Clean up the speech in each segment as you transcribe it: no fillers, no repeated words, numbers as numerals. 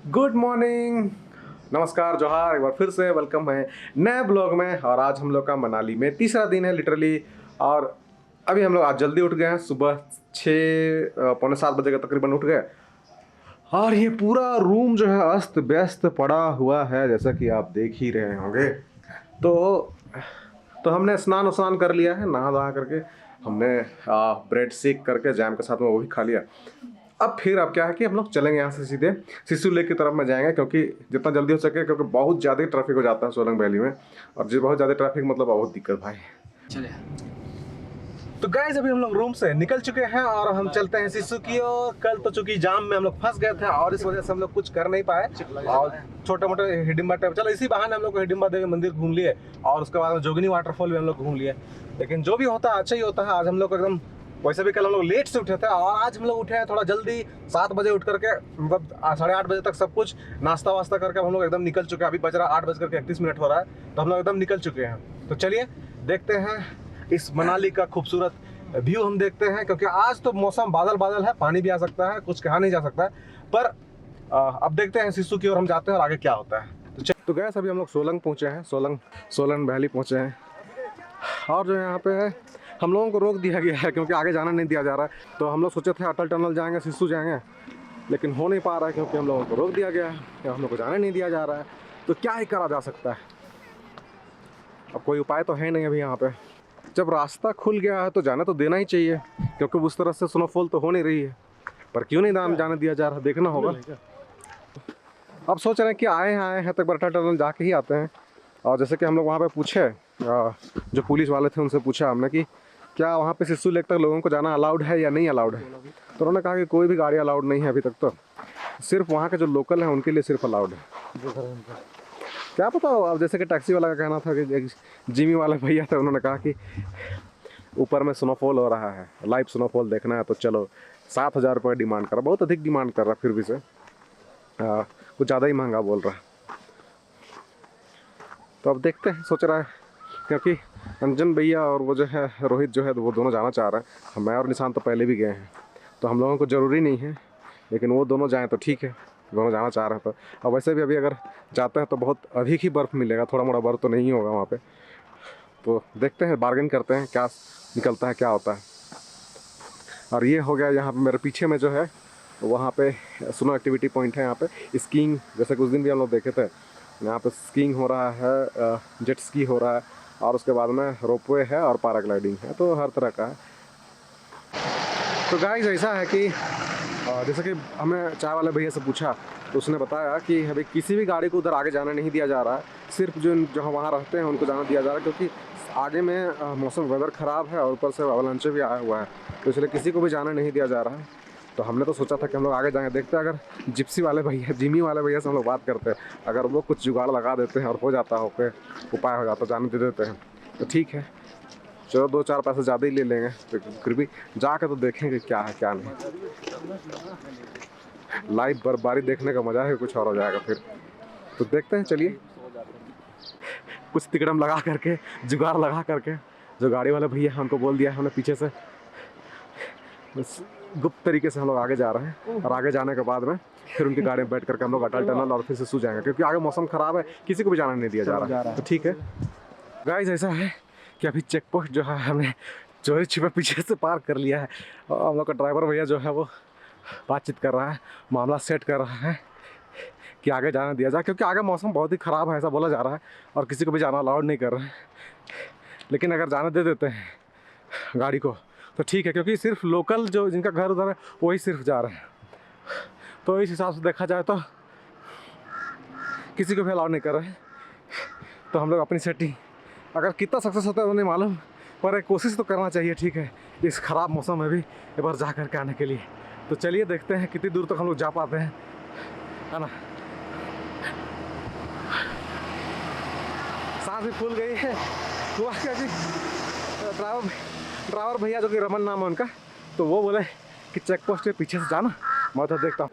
Good morning, नमस्कार, जोहार, एक बार फिर से वेलकम है नए ब्लॉग में। और आज हम लोग का मनाली में तीसरा दिन है लिटरली। और अभी हम लोग आज जल्दी उठ गए हैं, सुबह 6 पौने 7 बजे का तकरीबन उठ गए। और ये पूरा रूम जो है अस्त व्यस्त पड़ा हुआ है, जैसा कि आप देख ही रहे होंगे। तो हमने स्नान वस्नान कर लिया है, नहा धहा करके हमने ब्रेड शेक करके जैम के साथ में वो भी खा लिया। अब क्या है कि हम लोग चलेंगे यहाँ से सीधे सिसु लेक की तरफ में जाएंगे, क्योंकि जितना जल्दी हो सके, क्योंकि बहुत ज़्यादा ट्रैफिक हो जाता है सोलंग वैली में। और जो बहुत ज़्यादा ट्रैफिक मतलब बहुत दिक्कत भाई। चलिए तो गाइस अभी हम लोग रूम से निकल चुके हैं और हम चलते हैं सिसु की ओर। कल तो चूंकि जाम में हम लोग फंस गए थे और इस वजह से हम लोग कुछ कर नहीं पाए। और छोटे मोटे हिडिम्बा टाइप, चलो इसी बहाने हम लोग को हिडिम्बा देवी मंदिर घूम लिए और उसके बाद में जोगिनी वाटरफॉल भी हम लोग घूम लिए। लेकिन जो भी होता है अच्छा ही होता है। आज हम लोग एकदम, वैसे भी कल हम लोग लेट से उठे थे और आज हम लोग उठे हैं थोड़ा जल्दी 7 बजे उठ करके, मतलब 8:30 बजे तक सब कुछ नाश्ता वास्ता करके हम लोग एकदम निकल चुके हैं। अभी बज रहा 8:31 हो रहा है, तो हम लोग एकदम निकल चुके हैं। तो चलिए देखते हैं इस मनाली का खूबसूरत व्यू हम देखते हैं, क्योंकि आज तो मौसम बादल बादल है, पानी भी आ सकता है, कुछ कहा नहीं जा सकता है। पर अब देखते हैं सिसु की ओर हम जाते हैं और आगे क्या होता है। तो गैस अभी हम लोग सोलंग पहुंचे हैं, सोलंग वैली पहुंचे हैं। और जो यहाँ पे है हम लोगों को रोक दिया गया है, क्योंकि आगे जाना नहीं दिया जा रहा है। तो हम लोग सोचे थे अटल टनल जाएंगे, सिसु जाएंगे, लेकिन हो नहीं पा रहा है क्योंकि हम लोगों को रोक दिया गया है, हम लोग को जाने नहीं दिया जा रहा है। तो क्या ही करा जा सकता है, अब कोई उपाय तो है नहीं अभी यहाँ पे। जब रास्ता खुल गया है तो जाना तो देना ही चाहिए, क्योंकि उस तरह से स्नोफॉल तो हो नहीं रही है। पर क्यों नहीं दाम जाने दिया जा रहा, देखना होगा। अब सोच रहे हैं कि आए हैं तो एक बार अटल टनल जाके ही आते हैं। और जैसे कि हम लोग वहाँ पे पूछे, जो पुलिस वाले थे उनसे पूछा हमने कि क्या वहाँ पे सिसु लेक तक लोगों को जाना अलाउड है या नहीं अलाउड है। तो उन्होंने कहा कि कोई भी गाड़ी अलाउड नहीं है अभी तक, तो सिर्फ वहाँ के जो लोकल हैं उनके लिए सिर्फ अलाउड है। क्या पता, अब जैसे कि टैक्सी वाला का कहना था कि जिमी वाले भैया थे, उन्होंने कहा कि ऊपर में स्नोफॉल हो रहा है, लाइव स्नोफॉल देखना है, तो चलो 7,000 रुपये डिमांड कर रहा, बहुत अधिक डिमांड कर रहा, फिर भी से कुछ ज़्यादा ही महंगा बोल रहा है। तो अब देखते हैं, सोच रहा है, क्योंकि अंजन भैया और वो जो है रोहित जो है वो दोनों जाना चाह रहे हैं। मैं और निशान तो पहले भी गए हैं, तो हम लोगों को ज़रूरी नहीं है, लेकिन वो दोनों जाएँ तो ठीक है, दोनों जाना चाह रहे हैं। तो और वैसे भी अभी अगर जाते हैं तो बहुत अधिक ही बर्फ़ मिलेगा, थोड़ा मोड़ा बर्फ़ तो नहीं होगा वहाँ पे। तो देखते हैं, बार्गेन करते हैं, क्या निकलता है, क्या होता है। और ये हो गया यहाँ पे मेरे पीछे में जो है, वहाँ पे स्नो एक्टिविटी पॉइंट है। यहाँ पे स्कीइंग, जैसे कुछ दिन भी हम लोग देखे थे, यहाँ पे स्कीइंग हो रहा है, जेट स्की हो रहा है, और उसके बाद में रोपवे है और पैराग्लाइडिंग है, तो हर तरह का है। तो गाइस ऐसा है कि जैसे कि हमें चाय वाले भैया से पूछा, तो उसने बताया कि अभी किसी भी गाड़ी को उधर आगे जाना नहीं दिया जा रहा है, सिर्फ जो जहाँ वहाँ रहते हैं उनको जाना दिया जा रहा है, क्योंकि आगे में मौसम वेदर ख़राब है और ऊपर से अवलांचे भी आया हुआ है, तो इसलिए किसी को भी जाना नहीं दिया जा रहा है। तो हमने तो सोचा था कि हम लोग आगे जाएंगे, देखते हैं अगर जिप्सी वाले भैया, जिमी वाले भैया से हम लोग बात करते हैं, अगर वो कुछ जुगाड़ लगा देते हैं और हो जाता हो के उपाय हो जाता, जाने दे देते हैं तो ठीक है। चलो 2-4 पैसे ज़्यादा ही ले लेंगे, तो फिर भी जाकर तो देखेंगे क्या है क्या नहीं। लाइव बर्फबारी देखने का मज़ा है कुछ और हो जाएगा फिर। तो देखते हैं, चलिए कुछ तिकड़म लगा करके, जुगाड़ लगा करके, जो गाड़ी वाले भैया हैं उनको बोल दिया है हमने पीछे से, बस गुप्त तरीके से हम लोग आगे जा रहे हैं। और आगे जाने के बाद में फिर उनकी गाड़ी में बैठ करके हम लोग अटल टनल और फिर से सो जाएंगे, क्योंकि आगे मौसम ख़राब है, किसी को भी जाना नहीं दिया जा रहा है। तो ठीक है गाइस, ऐसा है कि अभी चेक पोस्ट जो है हमने चोरी छिपे पीछे से पार कर लिया है, और हम लोग का ड्राइवर भैया जो है वो बातचीत कर रहा है, मामला सेट कर रहा है कि आगे जाना दिया जाए, क्योंकि आगे मौसम बहुत ही ख़राब है ऐसा बोला जा रहा है, और किसी को भी जाना अलाउड नहीं कर रहे हैं। लेकिन अगर जाना दे देते हैं गाड़ी को तो ठीक है, क्योंकि सिर्फ लोकल जो जिनका घर उधर है वही सिर्फ जा रहे हैं। तो इस हिसाब से देखा जाए तो किसी को भी अलाउड नहीं कर रहे हैं। तो हम लोग अपनी सेटिंग, अगर कितना सक्सेस होता है वो नहीं मालूम, पर एक कोशिश तो करना चाहिए, ठीक है, इस ख़राब मौसम में भी एक बार जा कर के आने के लिए। तो चलिए देखते हैं कितनी दूर तक हम लोग जा पाते हैं, है ना। सांस भी फूल गई है। हुआ क्या जी, ड्राइवर भैया जो कि रमन नाम है उनका, तो वो बोले कि चेक पोस्ट के पीछे से जाना, मैं तो देखता हूँ।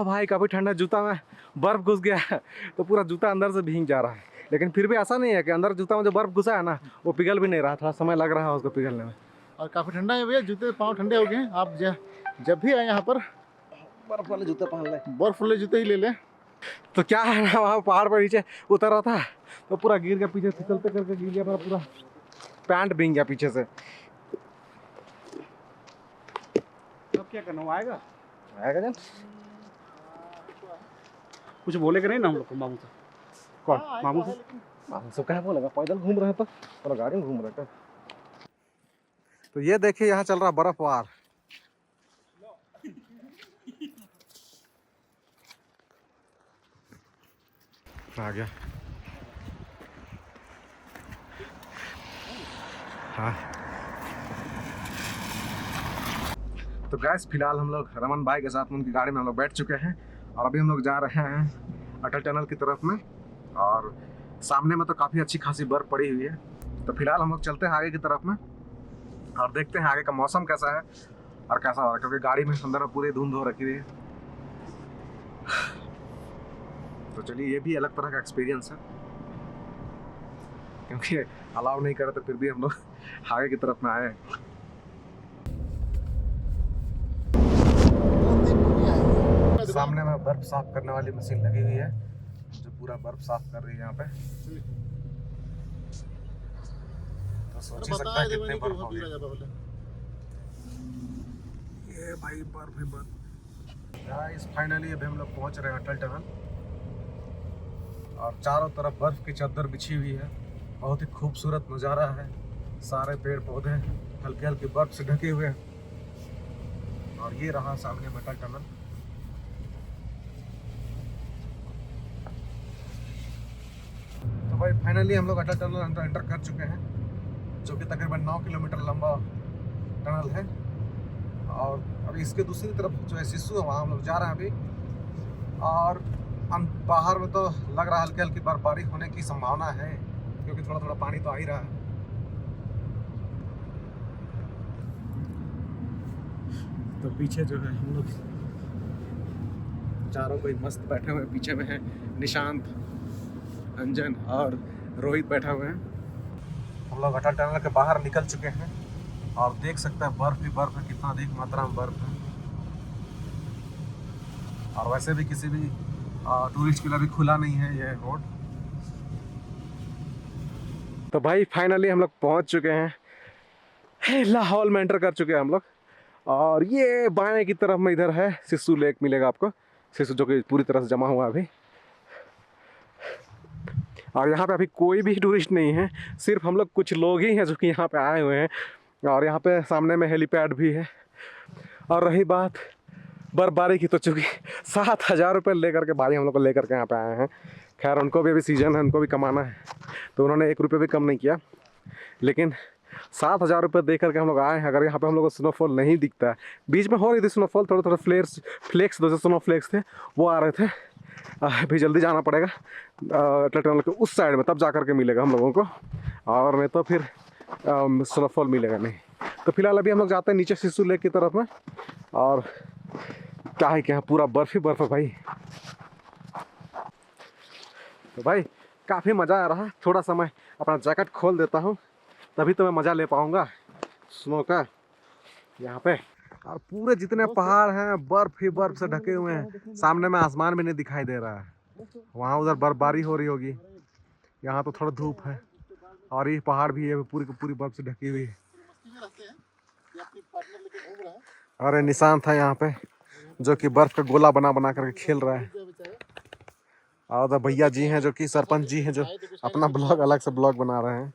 भाई काफ़ी ठंडा, जूता में बर्फ़ घुस गया है, तो पूरा जूता अंदर से भीग जा रहा है। लेकिन फिर भी ऐसा नहीं है कि अंदर जूता में जो बर्फ़ घुसा है ना वो पिघल भी नहीं रहा, थोड़ा समय लग रहा है उसको पिघलने में। और काफ़ी ठंडा है भैया, जूते पाँव ठंडे हो गए हैं। आप जब भी आए यहाँ पर बर्फ वाले जूते पहन ले, बर्फ वाले जूते ही ले ले। तो क्या है ना, वहाँ पहाड़ पर नीचे उतर रहा था तो पूरा गिर गया, पीछे फिसलते करके गिर गया, पूरा पैंट भीग गया पीछे से। अब क्या करना, वो आएगा जन कुछ बोलेगा नहीं ना हम लोग को, मामू से। कौन? मामू से सब क्या बोलेगा, पैदल घूम रहे हैं तो, और गाड़ी में घूम रहे थे। तो ये देखिए यहाँ चल रहा बर्फबार। आ गया। हाँ तो गैस फिलहाल हम लोग रमन भाई के साथ में उनकी गाड़ी में हम लोग बैठ चुके हैं और अभी हम लोग जा रहे हैं अटल टनल की तरफ में। और सामने में तो काफ़ी अच्छी खासी बर्फ पड़ी हुई है। तो फिलहाल हम लोग चलते हैं आगे की तरफ में और देखते हैं आगे का मौसम कैसा है और कैसा हो रहा है, क्योंकि गाड़ी में अंदर में पूरी धुंध हो रखी हुई है। तो चलिए, ये भी अलग तरह का एक्सपीरियंस है, क्योंकि अलाउ नहीं करे तो फिर भी हम लोग आगे की तरफ में आए। सामने में बर्फ साफ करने वाली मशीन लगी हुई है जो पूरा बर्फ साफ कर रही है यहाँ पे। तो सोच ही सकता है कितनी बर्फ होगी। ये भाई बर्फ ही बर्फ। गाइस फाइनली अभी हम लोग पहुंच रहे हैं अटल टनल और चारों तरफ बर्फ की चादर बिछी हुई है। बहुत ही खूबसूरत नज़ारा है, सारे पेड़ पौधे हल्के हल्के बर्फ से ढके हुए हैं। और ये रहा सामने अटल टनल। तो भाई फाइनली हम लोग अटल टनल एंटर कर चुके हैं, जो कि तकरीबन 9 किलोमीटर लंबा टनल है। और अभी इसके दूसरी तरफ जो है सिस्सू है, वहाँ हम लोग जा रहे हैं अभी। और बाहर में तो लग रहा है हल्की हल्की बर्फबारी होने की संभावना है, क्योंकि थोड़ा थोड़ा पानी तो आ ही रहा है। तो पीछे जो है हम लोग चारों कोई मस्त बैठे हुए, पीछे में है निशांत, अंजन और रोहित बैठा हुए हैं। हम लोग अटल टनल के बाहर निकल चुके हैं और देख सकते हैं बर्फ ही बर्फ है, कितना अधिक मात्रा में बर्फ है। और वैसे भी किसी भी टूरिस्ट के लिए भी खुला नहीं है ये रोड। तो भाई फाइनली हम लोग पहुंच चुके हैं, लाहौल में एंटर कर चुके हैं हम लोग। और ये बाएं की तरफ में इधर है सिस्सू लेक मिलेगा आपको, सिस्सू जो कि पूरी तरह से जमा हुआ है अभी। और यहाँ पे अभी कोई भी टूरिस्ट नहीं है, सिर्फ हम लोग कुछ लोग ही हैं जो कि यहाँ पे आए हुए हैं। और यहाँ पे सामने में हेलीपैड भी है। और रही बात बर्फबारी की, तो चूँकि 7,000 रुपये लेकर के भाई हम लोग को लेकर के यहाँ पे आए हैं। खैर उनको भी अभी सीजन है, उनको भी कमाना है, तो उन्होंने 1 रुपये भी कम नहीं किया। लेकिन 7,000 रुपये दे करके हम लोग आए हैं। अगर यहाँ पे हम लोग को स्नोफॉल नहीं दिखता है, बीच में हो रही थी स्नोफॉल, थोड़े थोड़े फ्लेक्स जैसे स्नो फ्लेक्स थे वो आ रहे थे। अभी जल्दी जाना पड़ेगा अटल टनल के उस साइड में, तब जा करके मिलेगा हम लोगों को, और नहीं तो फिर स्नोफॉल मिलेगा नहीं। तो फिलहाल अभी हम लोग जाते हैं नीचे सिस्सू लेक की तरफ में। और क्या है कि यहाँ पूरा बर्फ ही बर्फ है भाई। तो भाई काफ़ी मज़ा आ रहा है। थोड़ा सा मैं अपना जैकेट खोल देता हूँ, तभी तो मैं मज़ा ले पाऊँगा स्नो का यहाँ पे। और पूरे जितने पहाड़ हैं बर्फ ही बर्फ से ढके हुए हैं। सामने में आसमान भी नहीं दिखाई दे रहा है, वहाँ उधर बर्फबारी हो रही होगी, यहाँ तो थोड़ा धूप है। और ये पहाड़ भी है पूरी की पूरी बर्फ से ढकी हुई है। अरे निशान था यहाँ पे जो कि बर्फ का गोला बना बना करके खेल रहा है। और उधर भैया जी हैं जो कि सरपंच जी हैं, जो अपना ब्लॉग अलग से ब्लॉग बना रहे हैं।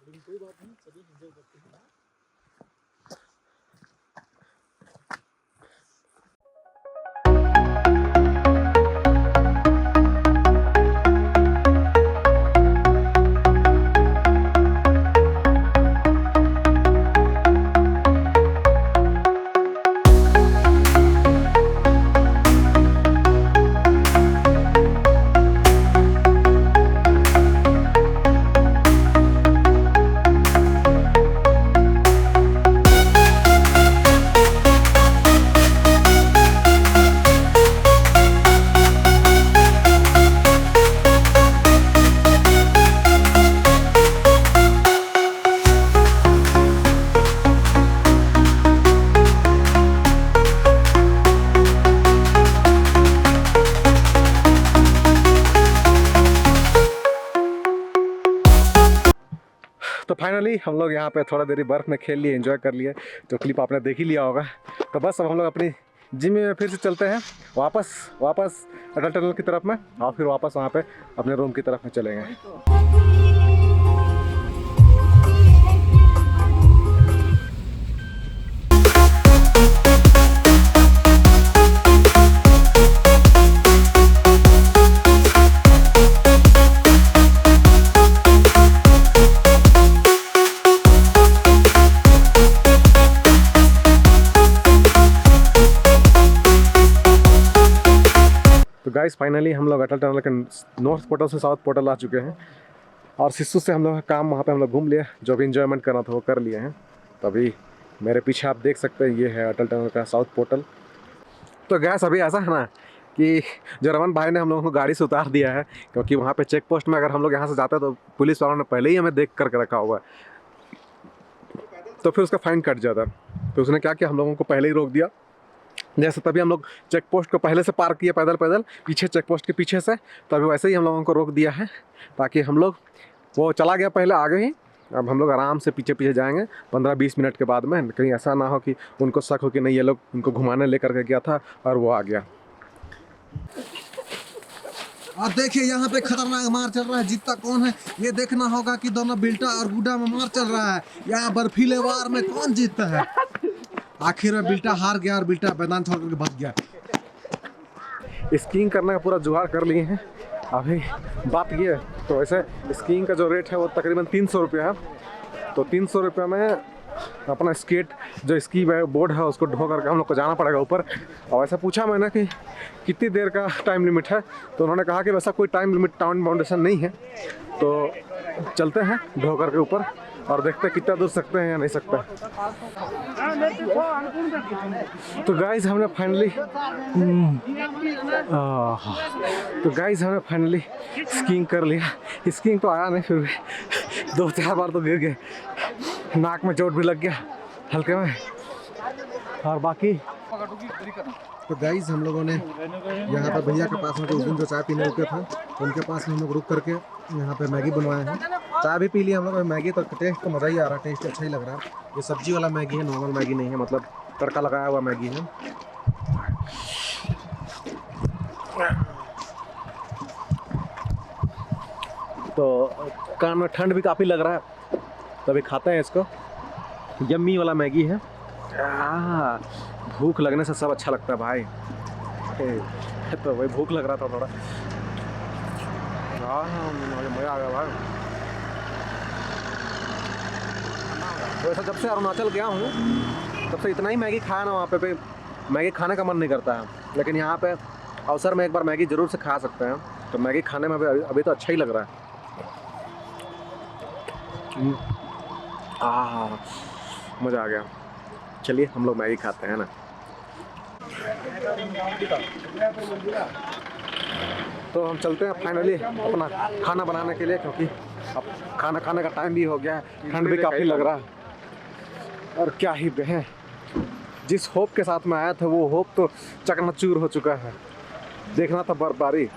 फाइनली हम लोग यहाँ पे थोड़ा देरी बर्फ़ में खेल लिए, एंजॉय कर लिए, तो क्लिप आपने देख ही लिया होगा। तो बस अब हम लोग अपनी जिम में फिर से चलते हैं वापस अटल टनल की तरफ में, और फिर वापस वहाँ पे अपने रूम की तरफ में चलेंगे। तो गाइस फाइनली हम लोग अटल टनल के नॉर्थ पोर्टल से साउथ पोर्टल आ चुके हैं, और सिस्सू से हम लोग का काम वहाँ पे हम लोग घूम लिए, जो भी इंजॉयमेंट करना था वो कर लिए हैं। तो अभी मेरे पीछे आप देख सकते हैं, ये है अटल टनल का साउथ पोर्टल। तो गैस अभी ऐसा है ना कि जो रमन भाई ने हम लोगों को गाड़ी से उतार दिया है, क्योंकि वहाँ पे चेक पोस्ट में अगर हम लोग यहाँ से जाते हैं तो पुलिस वालों ने पहले ही हमें देख करके रखा हुआ है, तो फिर उसका फाइन कट जाता। तो उसने क्या किया, हम लोगों को पहले ही रोक दिया। जैसे तभी हम लोग चेक पोस्ट को पहले से पार किए पैदल पीछे चेक पोस्ट के पीछे से, तभी वैसे ही हम लोगों को रोक दिया है, ताकि हम लोग, वो चला गया पहले आगे ही, अब हम लोग आराम से पीछे जाएंगे 15-20 मिनट के बाद में। कहीं ऐसा ना हो कि उनको शक हो कि नहीं ये लोग उनको घुमाने लेकर के गया था और वो आ गया। और देखिए यहाँ पे खतरनाक मार चल रहा है, जीतता कौन है ये देखना होगा कि दोनों बिल्टा और गुड्डा में मार चल रहा है। यहाँ बर्फीले वार में कौन जीतता है। आखिर में बिल्टा हार गया और बिल्टा मैदान छोड़ करके भाग गया। स्कीइंग करने का पूरा जुगाड़ कर लिए हैं। अभी बात ये है, तो वैसे स्कीइंग का जो रेट है वो तकरीबन 300 रुपये है। तो 300 रुपये में अपना स्केट जो स्की बोर्ड है उसको ढो करके हम लोग को जाना पड़ेगा ऊपर। और ऐसा पूछा मैंने कि कितनी देर का टाइम लिमिट है, तो उन्होंने कहा कि वैसा कोई टाइम लिमिट टाउन बाउंडेशन नहीं है। तो चलते हैं ढो करके ऊपर और देखते हैं कितना दूर सकते हैं या नहीं सकते। तो गाइज हमने फाइनली स्कीइंग कर लिया। स्कीइंग तो आया नहीं, फिर भी 2-4 बार तो गिर गए, नाक में चोट भी लग गया हल्के में। और बाकी तो गाइज हम लोगों ने यहाँ पर भैया के पास में उस दिन जो चाय पीने रुके थे, उनके पास में हम लोग रुक करके यहाँ पे मैगी बनवाए हैं। चाय भी पी लिया हम लोग। मैगी तो टेस्ट तो मज़ा ही आ रहा है, टेस्ट अच्छा ही लग रहा है। ये सब्जी वाला मैगी है, नॉर्मल मैगी नहीं है, मतलब तड़का लगाया हुआ मैगी है। तो कान में ठंड भी काफ़ी लग रहा है, तो अभी खाते हैं इसको। यम्मी वाला मैगी है। भूख लगने से सब अच्छा लगता है भाई। तो वही भूख लग रहा था थोड़ा। मज़ा आ गया भाई। तो ऐसा जब से अरुणाचल गया हूँ तब से इतना ही मैगी खाया ना, वहाँ पे मैगी खाने का मन नहीं करता है। लेकिन यहाँ पे अवसर में एक बार मैगी ज़रूर से खा सकते हैं, तो मैगी खाने में अभी तो अच्छा ही लग रहा है। मज़ा आ गया। चलिए हम लोग मैगी खाते हैं ना। तो हम चलते हैं फाइनली अपना खाना बनाने के लिए, क्योंकि अब खाना खाने का टाइम भी हो गया है, ठंड भी काफ़ी लग रहा है। और क्या ही बहन, जिस होप के साथ में आया था वो होप तो चकनाचूर हो चुका है। देखना था बर्फबारी,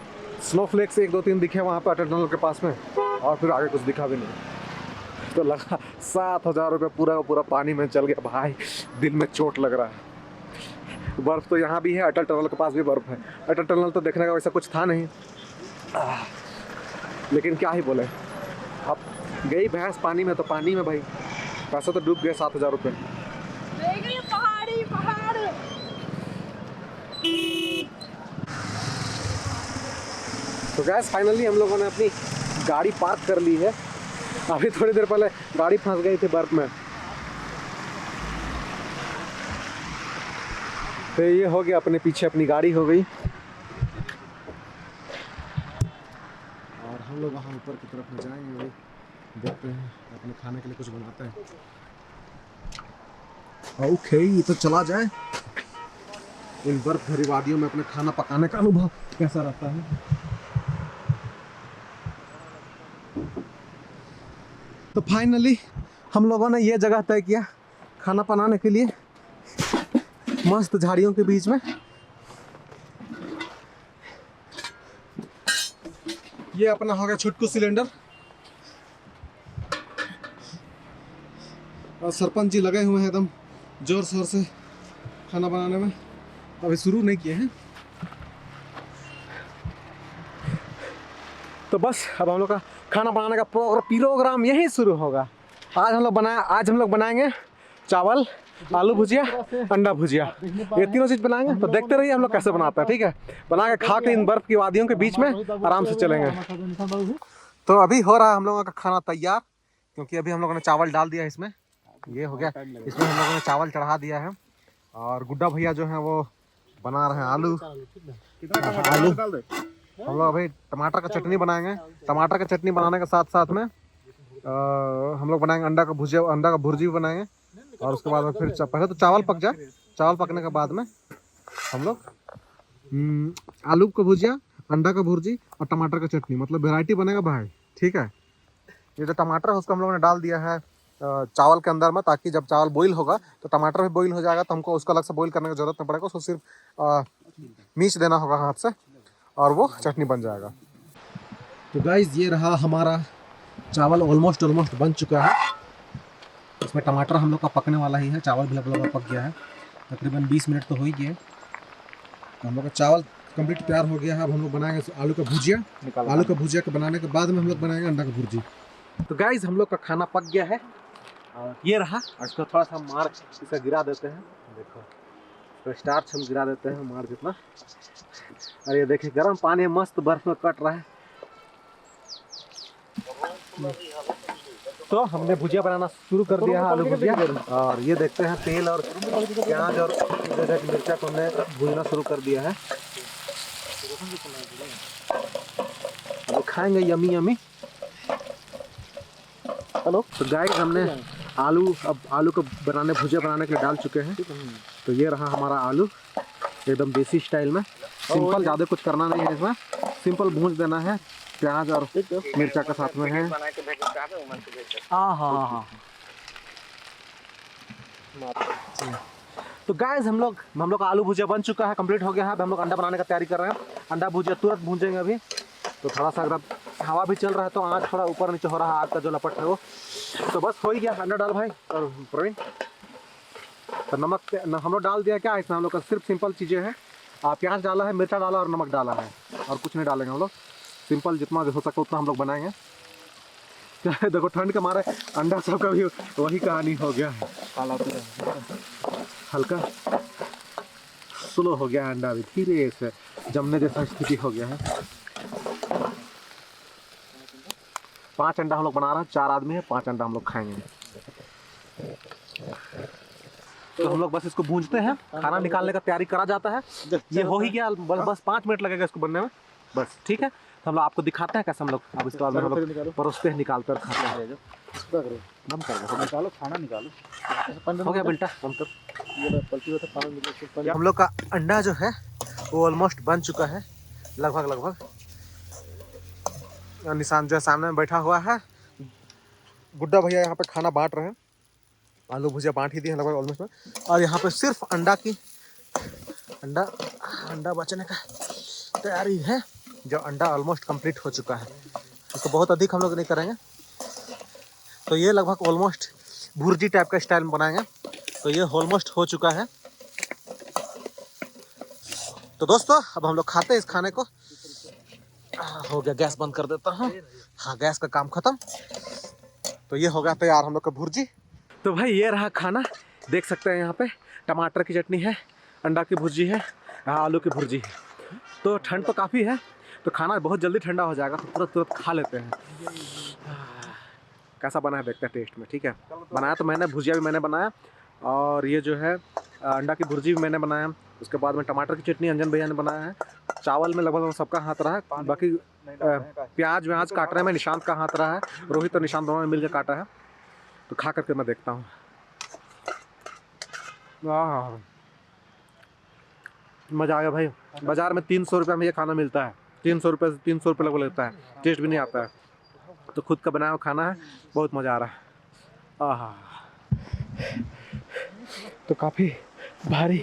स्नोफ्लेक्स 1-2-3 दिखे वहाँ पर अटल टनल के पास में, और फिर आगे कुछ दिखा भी नहीं। तो लगा 7,000 रुपये पूरा का पूरा पानी में चल गया भाई। दिल में चोट लग रहा है। बर्फ़ तो यहाँ भी है, अटल टनल के पास भी बर्फ़ है। अटल टनल तो देखने का वैसा कुछ था नहीं, लेकिन क्या ही बोले। अब गई भैंस पानी में, तो पानी में भाई पैसा तो डूब गए 7,000 रुपये। तो गैस फाइनली हम लोगों ने अपनी गाड़ी पार्क कर ली है। अभी थोड़ी देर पहले गाड़ी फंस गई थी बर्फ में। तो ये हो गया, अपने पीछे अपनी गाड़ी हो गई। और हम लोग वहाँ ऊपर की तरफ में जाएंगे, भाई देखते हैं, अपने खाने के लिए कुछ बनाते हैं। ओके, तो चला जाए इन बर्फ भरी वादियों में अपने खाना पकाने का अनुभव कैसा रहता है। तो फाइनली हम लोगों ने ये जगह तय किया खाना बनाने के लिए, मस्त झाड़ियों के बीच में। ये अपना हो गया छुटकू सिलेंडर। और सरपंच जी लगे हुए हैं एकदम जोर शोर से खाना बनाने में। अभी शुरू नहीं किए हैं। तो बस अब हम लोग का खाना बनाने का प्रोग्राम यही शुरू होगा। आज हम लोग बनाएंगे चावल, आलू भुजिया, अंडा भुजिया, ये तीनों चीज़ बनाएंगे। तो देखते रहिए हम लोग कैसे बनाते हैं, ठीक है। बना के खा के इन बर्फ़ की वादियों के बीच में आराम से चलेंगे। तो अभी हो रहा है हम लोगों का खाना तैयार, क्योंकि अभी हम लोगों ने चावल डाल दिया है इसमें। ये हो गया, इसमें हम लोगों ने चावल चढ़ा दिया है। और गुड्डा भैया जो है वो बना रहे हैं आलू। हम लोग अभी टमाटर का चटनी बनाएंगे। टमाटर का चटनी बनाने के साथ साथ में हम लोग बनाएंगे अंडा का भुजिया, अंडा का भुर्जी भी बनाएंगे। और उसके बाद में फिर पहले तो चावल पक जाए, चावल पकने के बाद में हम लोग आलू का भुजिया, अंडा का भुर्जी और टमाटर का चटनी, मतलब वैरायटी बनेगा भाई, ठीक है। ये जो टमाटर है उसको हम लोगों ने डाल दिया है चावल के अंदर में, ताकि जब चावल बॉईल होगा तो टमाटर भी बॉईल हो जाएगा, तो हमको उसको अलग से बॉईल करने की जरूरत नहीं पड़ेगा। उसको सिर्फ मीच देना होगा हाथ से और वो चटनी बन जाएगा। तो गाइस ये रहा हमारा चावल, ऑलमोस्ट बन चुका है। इसमें टमाटर हम लोग का पकने वाला ही है, चावल भी लगभग पक गया है, तकरीबन 20 मिनट तो हो ही गया है। तो हम लोग का चावल कंप्लीट तैयार हो गया है। अब हम लोग बनाएंगे आलू का भुजिया। आलू का भुजिया के बनाने के बाद में हम लोग बनाएंगे अंडा का भुर्जी। तो गाइस हम लोग का खाना पक गया है और ये रहा। इसको थोड़ा सा मार इसे गिरा देते हैं, देखो तो स्टार्च हम गिरा देते हैं मार जितना। और ये देखिए गर्म पानी मस्त बर्फ में कट रहा है। तो हमने भुजिया बनाना शुरू कर दिया है, आलू भुजिया। और ये देखते हैं तेल और प्याज और मिर्चा को हमने भूनना शुरू कर दिया है। अब खाएंगे यमी यमी। हेलो। तो गाइस हमने आलू को भुजिया बनाने के लिए डाल चुके हैं। तो ये रहा हमारा आलू, एकदम देसी स्टाइल में, सिंपल, ज़्यादा कुछ करना नहीं है इसमें, सिंपल भूंज देना है प्याज और मिर्चा का साथ में है। हाँ। तो गाइस हम लोग का आलू भुजिया बन चुका है, कंप्लीट हो गया है। अब हम लोग अंडा बनाने का तैयारी कर रहे हैं। अंडा भुजिया तुरंत भूंजेंगे अभी। तो थोड़ा सा अगर हवा भी चल रहा है तो आँच थोड़ा ऊपर नीचे हो रहा है, आग का जो लपट है वो। तो बस हो ही गया। अंडा डाल भाई और प्रवीण। तो नमक हम लोग डाल दिया। क्या इसमें हम लोग का सिर्फ सिंपल चीज़ें हैं, प्याज डाला है, मिर्चा डाला और नमक डाला है, और कुछ नहीं डालेंगे हम लोग। सिंपल जितना हो सके उतना हम लोग बनाएंगे। देखो ठंड के मारे अंडा सब का भी वही कहानी हो गया है, हल्का स्लो हो गया अंडा, भी धीरे से जमने जैसा स्थिति हो गया है। 5 अंडा हम लोग बना रहे हैं, 4 आदमी है, 5 अंडा हम लोग खाएंगे। तो हम लोग बस इसको भूंजते हैं, खाना निकालने का तैयारी करा जाता है। ये हो ही गया, बस 5 मिनट लगेगा इसको बनने में, बस ठीक है। तो हम लोग आपको दिखाते हैं कैसे हम लोग अब इसके बाद में हम लोग परोसते हैं, निकालते हैं, खाते हैं। निकालो खाना निकालो, हो गया बेल्टा। हम लोग का अंडा जो है वो ऑलमोस्ट बन चुका है, लगभग। निशान जो है सामने में बैठा हुआ है। गुड्डा भैया यहाँ पे खाना बांट रहे हैं, आलू भुजिया बांट ही दिए हैं लगभग ऑलमोस्ट में। और यहाँ पे सिर्फ अंडा बचने का तैयारी है, जो अंडा ऑलमोस्ट कंप्लीट हो चुका है। इसको बहुत अधिक हम लोग नहीं करेंगे। तो ये लगभग ऑलमोस्ट भुर्जी टाइप का स्टाइल में बनाएंगे। तो ये ऑलमोस्ट हो चुका है। तो दोस्तों अब हम लोग खाते हैं इस खाने को। हो गया, गैस बंद कर देता हूँ। हाँ, गैस का काम खत्म। तो ये हो गया तैयार हम लोग का भुर्जी। तो भाई ये रहा खाना, देख सकते हैं यहाँ पे टमाटर की चटनी है, अंडा की भुर्जी है, आलू की भुर्जी है। तो ठंड तो काफ़ी है, तो खाना बहुत जल्दी ठंडा हो जाएगा, तो तुरंत खा लेते हैं। कैसा बना है देखते हैं टेस्ट में, ठीक है। बनाया तो मैंने, भुजिया भी मैंने बनाया, और ये जो है अंडा की भुर्जी भी मैंने बनाया। उसके बाद में टमाटर की चटनी अंजन भैया ने बनाया है। चावल में लगभग सबका हाथ रहा है, बाकी प्याज व्याज काटने में निशांत का हाथ रहा है। रोहित और निशांत दोनों ने मिलकर काटा है। तो खा करके मैं देखता हूँ। मज़ा आ गया भाई। बाज़ार में 300 रुपये में ये खाना मिलता है, 300 रुपये लगभग लगता है, टेस्ट भी नहीं आता है। तो खुद का बनाया हुआ खाना है, बहुत मज़ा आ रहा है। तो काफ़ी भारी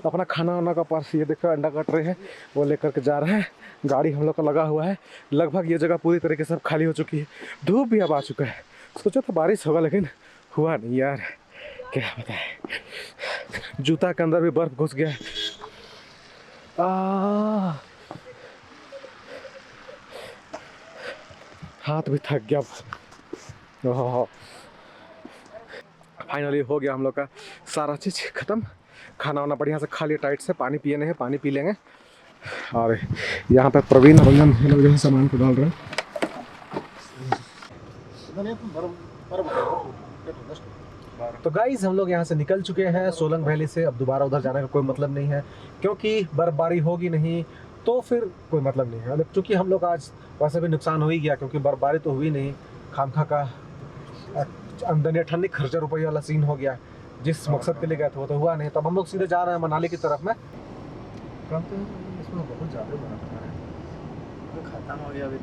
अपना खाना वाना का पर्स, ये देखो अंडा कट रहे हैं, वो लेकर के जा रहे हैं। गाड़ी हम लोग का लगा हुआ है, लगभग ये जगह पूरी तरीके से सब खाली हो चुकी है। धूप भी अब आ चुका है। सोचा था बारिश होगा, लेकिन हुआ नहीं यार। क्या बताए, जूता के अंदर भी बर्फ घुस गया। हाथ भी थक गया। ओह, फाइनली हो गया हम लोग का सारा चीज़ ख़त्म। खाना वाना बढ़िया से खा लिया टाइट से, पानी पिए नहीं है, पानी पी लेंगे। और यहाँ पे प्रवीण और रंजन ये लोग जो है सामान को डाल रहे हैं। तो गाइज हम लोग यहाँ से निकल चुके हैं सोलंग वैली से। अब दोबारा उधर जाने का कोई मतलब नहीं है, क्योंकि बर्फबारी होगी नहीं तो फिर कोई मतलब नहीं है। अब चूँकि हम लोग आज वैसे भी नुकसान हो ही गया, क्योंकि बर्फबारी तो हुई नहीं, खामखा का आमदनी ठंडी खर्चा रुपये वाला सीन हो गया। जिस मकसद के लिए गए थे वो तो हुआ नहीं। तब हम लोग सीधे जा रहे हैं मनाली की तरफ में। इसमें बहुत ज़्यादा खत्म हो गया अभी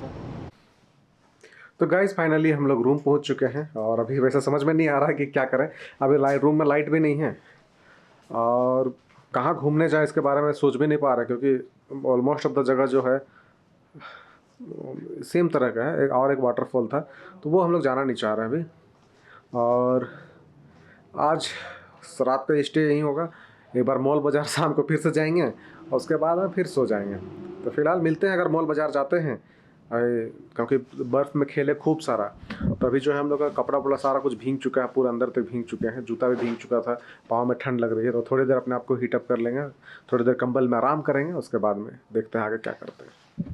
तो गाइस फाइनली हम लोग रूम पहुंच चुके हैं। और अभी वैसे समझ में नहीं आ रहा है कि क्या करें। अभी रूम में लाइट भी नहीं है और कहाँ घूमने जाए इसके बारे में सोच भी नहीं पा रहे, क्योंकि ऑलमोस्ट ऑफ द जगह जो है सेम तरह का है। एक वाटरफॉल था तो वो हम लोग जाना नहीं चाह रहे हैं अभी। और आज रात का स्टे यहीं होगा। एक बार मॉल बाज़ार शाम को फिर से जाएंगे और उसके बाद में फिर सो जाएंगे। तो फिलहाल मिलते हैं अगर मॉल बाज़ार जाते हैं, क्योंकि बर्फ़ में खेले खूब सारा। तो अभी जो है हम लोग का कपड़ा वपड़ा सारा कुछ भीग चुका है, पूरा अंदर तक भीग चुके हैं, जूता भी भीग चुका था, पाँव में ठंड लग रही है। तो थोड़ी देर अपने आप को हीटअप कर लेंगे, थोड़ी देर कंबल में आराम करेंगे, उसके बाद में देखते हैं आगे क्या करते हैं।